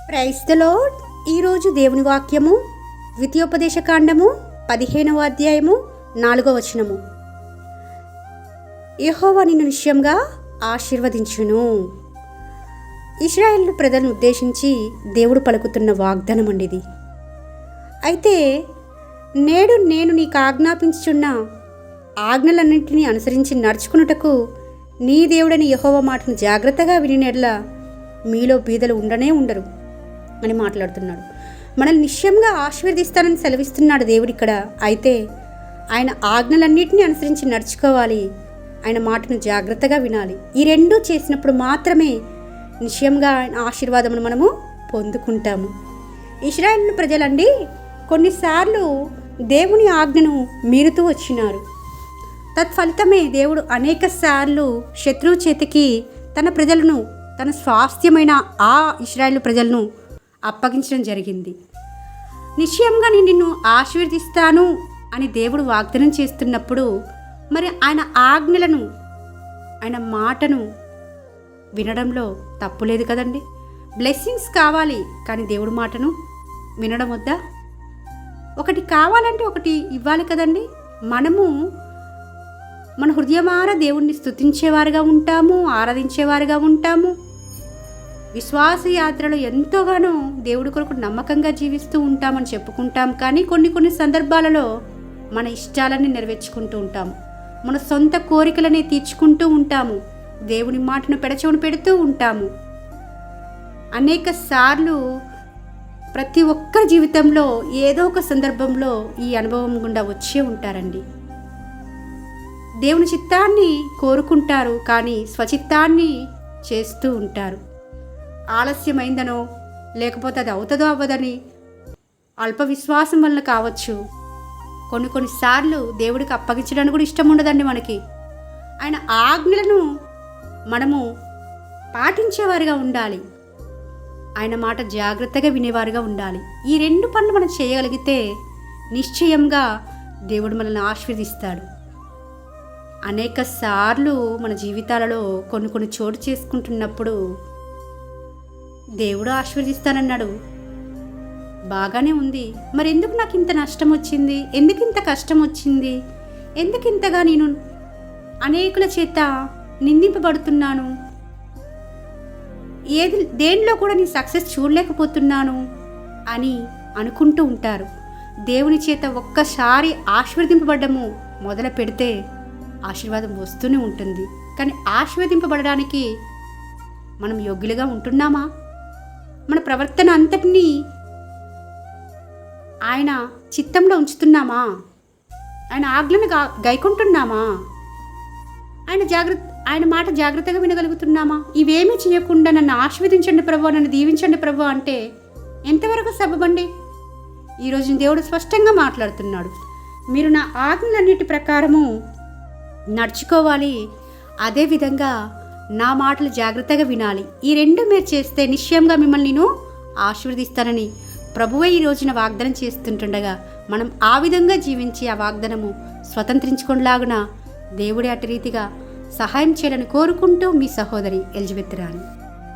Praise the lord. ఈరోజు దేవుని వాక్యము ద్వితీయోపదేశకాండము 15వ అధ్యాయము 4వ వచనము. యెహోవా నిన్ను నిశ్చయంగా ఆశీర్వదించును. ఇశ్రాయేలు ప్రజలను ఉద్దేశించి దేవుడు పలుకుతున్న వాగ్దానం అండి ఇది. అయితే నేడు నేను నీకు ఆజ్ఞాపించుచున్న ఆజ్ఞలన్నింటినీ అనుసరించి నడుచుకున్నటకు నీ దేవుడని యెహోవా మాటను జాగ్రత్తగా వినినెడల మీలో బీదలు ఉండరు అని మాట్లాడుతున్నాడు. మనల్ని నిశ్చయంగా ఆశీర్వదిస్తానని సెలవిస్తున్నాడు దేవుడు ఇక్కడ. అయితే ఆయన ఆజ్ఞలన్నింటినీ అనుసరించి నడుచుకోవాలి, ఆయన మాటను జాగ్రత్తగా వినాలి. ఈ రెండూ చేసినప్పుడు మాత్రమే నిశ్చయంగా ఆయన ఆశీర్వాదమును మనము పొందుకుంటాము. ఇశ్రాయేలు ప్రజలండి కొన్నిసార్లు దేవుని ఆజ్ఞను మీరుతూ వచ్చినారు. తత్ఫలితమే దేవుడు అనేక సార్లు శత్రువు చేతికి తన ప్రజలను, తన స్వాస్థ్యమైన ఆ ఇశ్రాయేలు ప్రజలను అప్పగించడం జరిగింది. నిశ్చయంగా నేను నిన్ను ఆశీర్వదిస్తాను అని దేవుడు వాగ్దానం చేస్తున్నప్పుడు మరి ఆయన ఆజ్ఞలను, ఆయన మాటను వినడంలో తప్పులేదు కదండి. బ్లెస్సింగ్స్ కావాలి, కానీ దేవుడి మాటను వినడం వద్దా? ఒకటి కావాలంటే ఒకటి ఇవ్వాలి కదండి. మనము మన హృదయమారా దేవుణ్ణి స్తుతించేవారుగా ఉంటాము, ఆరాధించేవారుగా ఉంటాము. విశ్వాస యాత్రలో ఎంతోగానో దేవుడి కొరకు నమ్మకంగా జీవిస్తూ ఉంటామని చెప్పుకుంటాం. కానీ కొన్ని సందర్భాలలో మన ఇష్టాలన్నీ నెరవేర్చుకుంటూ ఉంటాము, మన సొంత కోరికలనే తీర్చుకుంటూ ఉంటాము, దేవుని మాటను పెడచెవును పెడుతూ ఉంటాము. అనేక సార్లు ప్రతి ఒక్కరి జీవితంలో ఏదో ఒక సందర్భంలో ఈ అనుభవం గుండా వచ్చే ఉంటారండి. దేవుని చిత్తాన్ని కోరుకుంటారు, కానీ స్వచిత్తాన్ని చేస్తూ ఉంటారు. ఆలస్యమైందనో లేకపోతే అది అవుతుందో అవ్వదని అల్ప విశ్వాసం వల్ల కావచ్చు. కొన్నిసార్లు దేవుడికి అప్పగించడానికి కూడా ఇష్టం ఉండదండి మనకి. ఆయన ఆజ్ఞలను మనము పాటించేవారుగా ఉండాలి, ఆయన మాట జాగ్రత్తగా వినేవారుగా ఉండాలి. ఈ రెండు పనులు మనం చేయగలిగితే నిశ్చయంగా దేవుడు మనల్ని ఆశీర్వదిస్తాడు. అనేక సార్లు మన జీవితాలలో కొన్ని చోటు చేసుకుంటున్నప్పుడు దేవుడు ఆశీర్వదిస్తానన్నాడు, బాగానే ఉంది. మరి ఎందుకు నాకు ఇంత నష్టం వచ్చింది, ఎందుకు ఇంత కష్టం వచ్చింది, ఎందుకు ఇంతగా నేను అనేకుల చేత నిందింపబడుతున్నాను, దేనిలో కూడా నేను సక్సెస్ చూడలేకపోతున్నాను అని అనుకుంటూ ఉంటారు. దేవుని చేత ఒక్కసారి ఆశీర్వదింపబడ్డము మొదలు పెడితే ఆశీర్వాదం వస్తూనే ఉంటుంది. కానీ ఆశీర్వదింపబడడానికి మనం యోగ్యులుగా ఉంటున్నామా? మన ప్రవర్తన అంతటినీ ఆయన చిత్తంలో ఉంచుతున్నామా? ఆయన ఆజ్ఞను గైకుంటున్నామా? ఆయన మాట జాగ్రత్తగా వినగలుగుతున్నామా? ఇవేమీ చేయకుండా నన్ను ఆశీర్వదించండి ప్రభు, నన్ను దీవించండి ప్రభు అంటే ఎంతవరకు సబబండి? ఈరోజు దేవుడు స్పష్టంగా మాట్లాడుతున్నాడు, మీరు నా ఆజ్ఞలన్నిటి ప్రకారము నడుచుకోవాలి, అదేవిధంగా నా మాటలు జాగ్రత్తగా వినాలి. ఈ రెండు మీరు చేస్తే నిశ్చయంగా మిమ్మల్ని నేను ఆశీర్వదిస్తానని ప్రభువే ఈ రోజున వాగ్దానం చేస్తుంటుండగా మనం ఆ విధంగా జీవించి ఆ వాగ్దానము స్వతంత్రించుకునేలాగున దేవుడే అటు రీతిగా సహాయం చేయాలని కోరుకుంటూ మీ సహోదరి ఎలిజబెత్ రాణి.